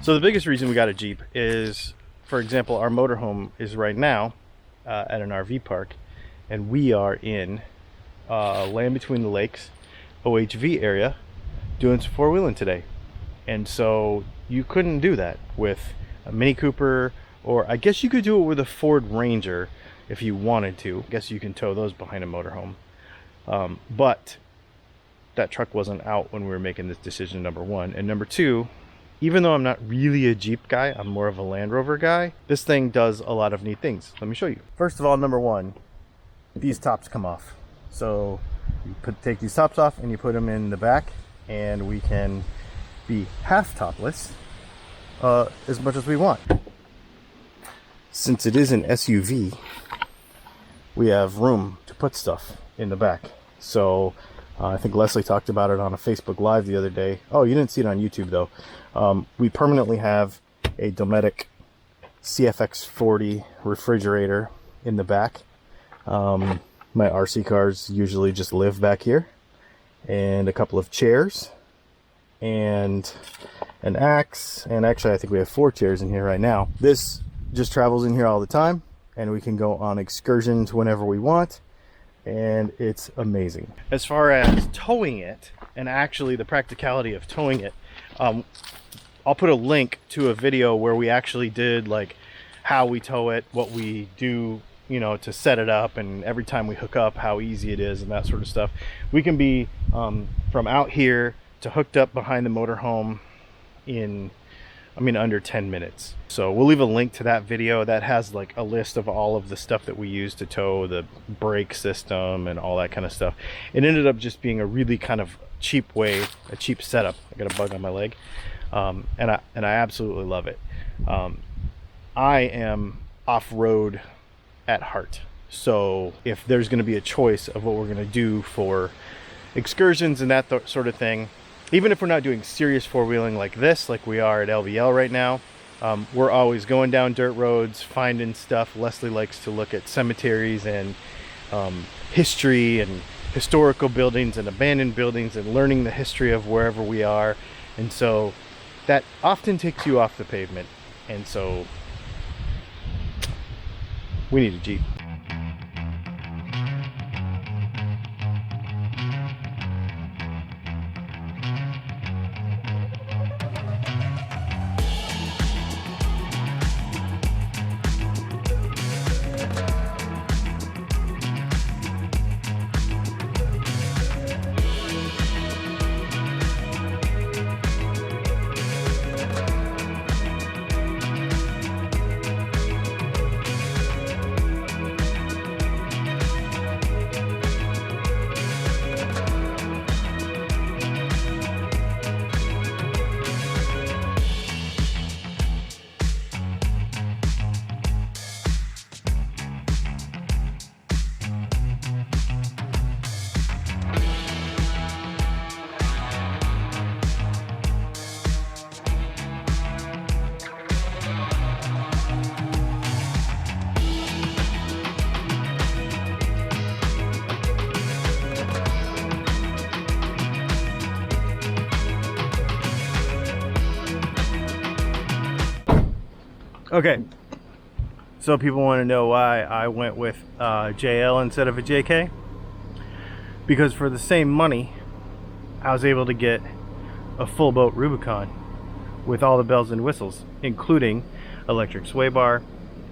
So the biggest reason we got a Jeep is, for example, our motorhome is right now at an RV park, and we are in Land Between the Lakes, OHV area, doing some four-wheeling today. And so you couldn't do that with a Mini Cooper, or I guess you could do it with a Ford Ranger if you wanted to. I guess you can tow those behind a motorhome. But that truck wasn't out when we were making this decision, number one. And number two, even though I'm not really a Jeep guy, I'm more of a Land Rover guy, this thing does a lot of neat things. Let me show you. First of all, number one, these tops come off. So you take these tops off and you put them in the back, and we can be half topless as much as we want. Since it is an SUV, we have room to put stuff in the back. So I think Leslie talked about it on a Facebook Live the other day. Oh, you didn't see it on YouTube though. We permanently have a Dometic CFX40 refrigerator in the back. My RC cars usually just live back here. And a couple of chairs. And an axe. And actually I think we have 4 chairs in here right now. This just travels in here all the time. And we can go on excursions whenever we want. And it's amazing. As far as towing it, and actually the practicality of towing it, I'll put a link to a video where we actually did like how we tow it, what we do, you know, to set it up, and every time we hook up, how easy it is and that sort of stuff. We can be from out here to hooked up behind the motorhome in, under 10 minutes. So we'll leave a link to that video that has like a list of all of the stuff that we use to tow, the brake system and all that kind of stuff. It ended up just being a really kind of cheap way, a cheap setup. I got a bug on my leg. And I absolutely love it. I am off-road at heart. So if there's going to be a choice of what we're going to do for excursions and that sort of thing, even if we're not doing serious four-wheeling like this, like we are at LVL right now, we're always going down dirt roads, finding stuff. Leslie likes to look at cemeteries and history and historical buildings and abandoned buildings and learning the history of wherever we are. And so that often takes you off the pavement. And so we need a Jeep. Okay, so people want to know why I went with JL instead of a JK. Because for the same money, I was able to get a full boat Rubicon with all the bells and whistles, including electric sway bar,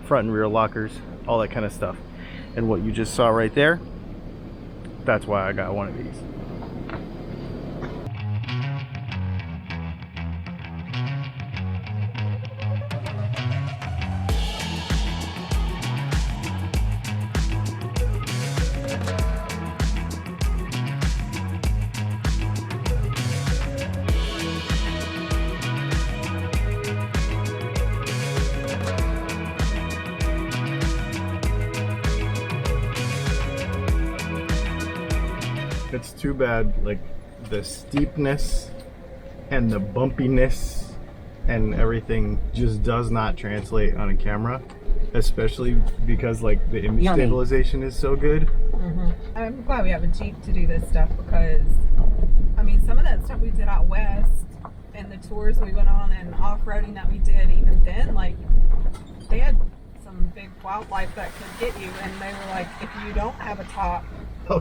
front and rear lockers, all that kind of stuff. And what you just saw right there, that's why I got one of these. It's too bad, like the steepness and the bumpiness and everything just does not translate on a camera, especially because like the image stabilization is so good. I'm glad we have a Jeep to do this stuff because, I mean, some of that stuff we did out west and the tours we went on and off-roading that we did, even then, like, they had some big wildlife that could get you, and they were like, if you don't have a top,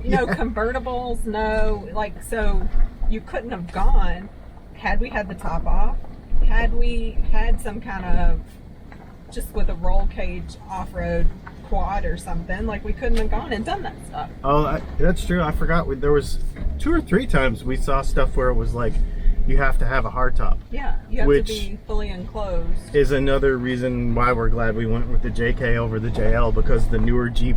no convertibles, no, like, so you couldn't have gone had we had the top off, had we had some kind of, just with a roll cage off-road quad or something, like, we couldn't have gone and done that stuff. Oh, that's true. I forgot. There was 2 or 3 times we saw stuff where it was like, you have to have a hardtop. Yeah, you have to be fully enclosed. Is another reason why we're glad we went with the JK over the JL, because the newer Jeep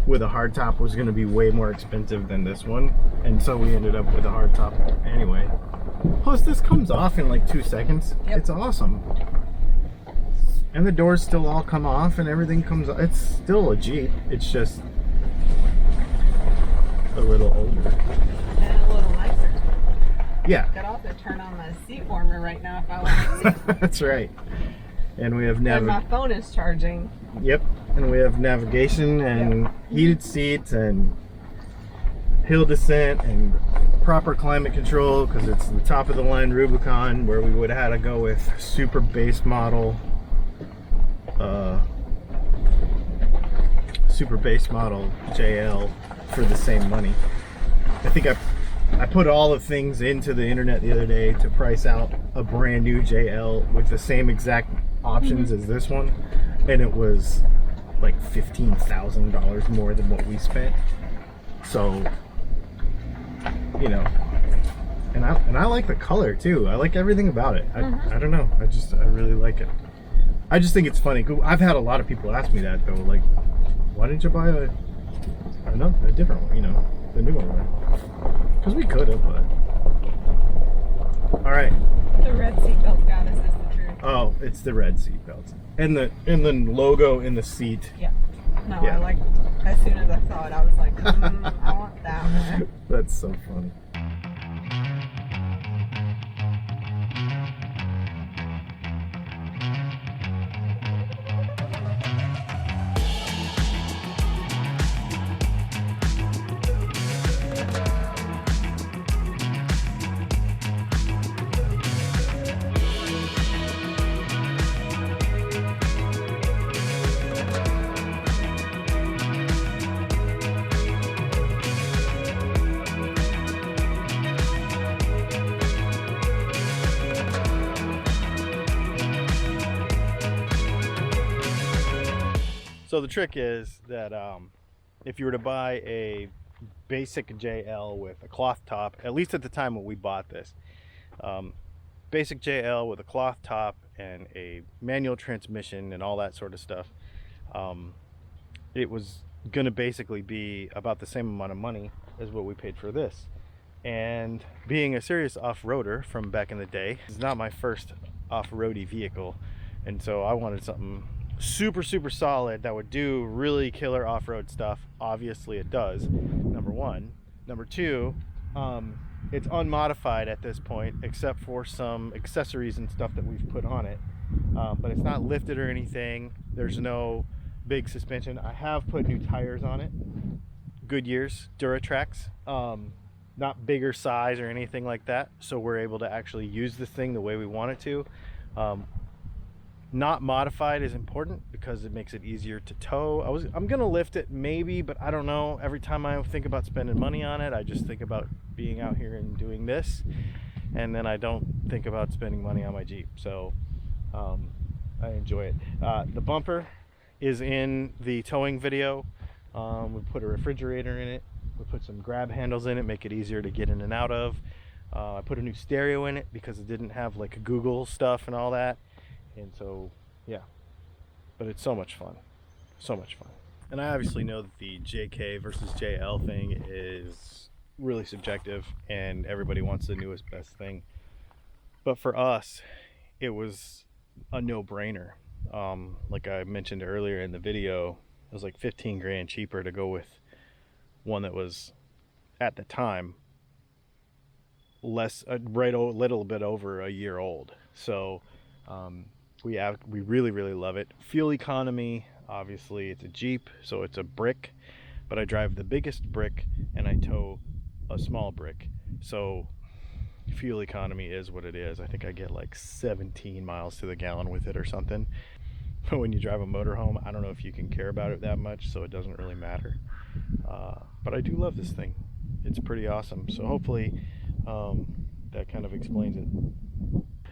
with a hardtop was going to be way more expensive than this one, and so we ended up with a hardtop anyway. Plus, this comes off in like 2 seconds. Yep. It's awesome. And the doors still all come off and everything comes off. It's still a Jeep. It's just a little older. And a little nicer. Yeah. Could also turn on the seat warmer right now if I wanted to. That's right. And we have and my phone is charging. Yep. And we have navigation and heated seats and hill descent and proper climate control, because it's the top of the line Rubicon, where we would have had to go with super base model JL for the same money. I think I put all the things into the internet the other day to price out a brand new JL with the same exact options as this one, and it was like $15,000 more than what we spent. So, you know, and I like the color too. I like everything about it. I don't know. I really like it. I just think it's funny. I've had a lot of people ask me that though, like, why didn't you buy a different one, you know, the newer one? Because we could have, but. All right. The red seatbelt got us, is the truth. Oh, it's the red seatbelts. And the logo in the seat. Yeah. No, yeah. I like, as soon as I saw it, I was like, I want that one. That's so funny. So the trick is that if you were to buy a basic JL with a cloth top, at least at the time when we bought this, basic JL with a cloth top and a manual transmission and all that sort of stuff, it was going to basically be about the same amount of money as what we paid for this. And being a serious off-roader from back in the day, it's not my first off-roady vehicle, and so I wanted something super solid that would do really killer off-road stuff. Obviously it does, number one. Number two, it's unmodified at this point except for some accessories and stuff that we've put on it, but it's not lifted or anything. There's no big suspension. I have put new tires on it, Goodyear's Duratrax, not bigger size or anything like that, so we're able to actually use this thing the way we want it to. Not modified is important because it makes it easier to tow. I'm gonna lift it maybe, but I don't know. Every time I think about spending money on it, I just think about being out here and doing this, and then I don't think about spending money on my Jeep. So I enjoy it. The bumper is in the towing video. We put a refrigerator in it. We put some grab handles in it, make it easier to get in and out of. I put a new stereo in it because it didn't have like Google stuff and all that. And so, yeah, but it's so much fun, so much fun. And I obviously know that the JK versus JL thing is really subjective and everybody wants the newest, best thing. But for us, it was a no-brainer. Like I mentioned earlier in the video, it was like 15 grand cheaper to go with one that was, at the time, a little bit over a year old. So, we really love it. Fuel economy, obviously it's a Jeep, so it's a brick, but I drive the biggest brick and I tow a small brick. So fuel economy is what it is. I think I get like 17 miles to the gallon with it or something. But when you drive a motorhome, I don't know if you can care about it that much, so it doesn't really matter. But I do love this thing. It's pretty awesome. So hopefully that kind of explains it.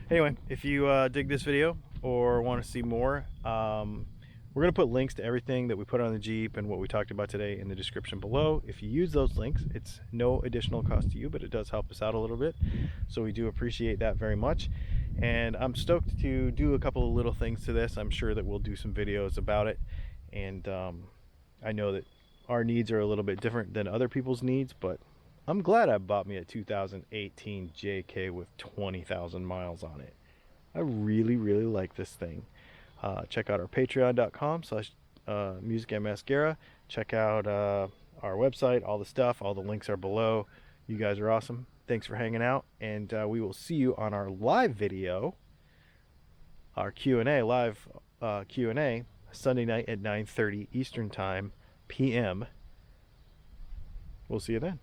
Anyway, if you dig this video or want to see more, we're going to put links to everything that we put on the Jeep and what we talked about today in the description below. If you use those links, it's no additional cost to you, but it does help us out a little bit. So we do appreciate that very much. And I'm stoked to do a couple of little things to this. I'm sure that we'll do some videos about it. And I know that our needs are a little bit different than other people's needs, but I'm glad I bought me a 2018 JK with 20,000 miles on it. I really, really like this thing. Check out our patreon.com/music and mascara. Check out our website, all the stuff, all the links are below. You guys are awesome. Thanks for hanging out, and we will see you on our live video, our Q&A, live Q&A, Sunday night at 9:30 Eastern Time, PM. We'll see you then.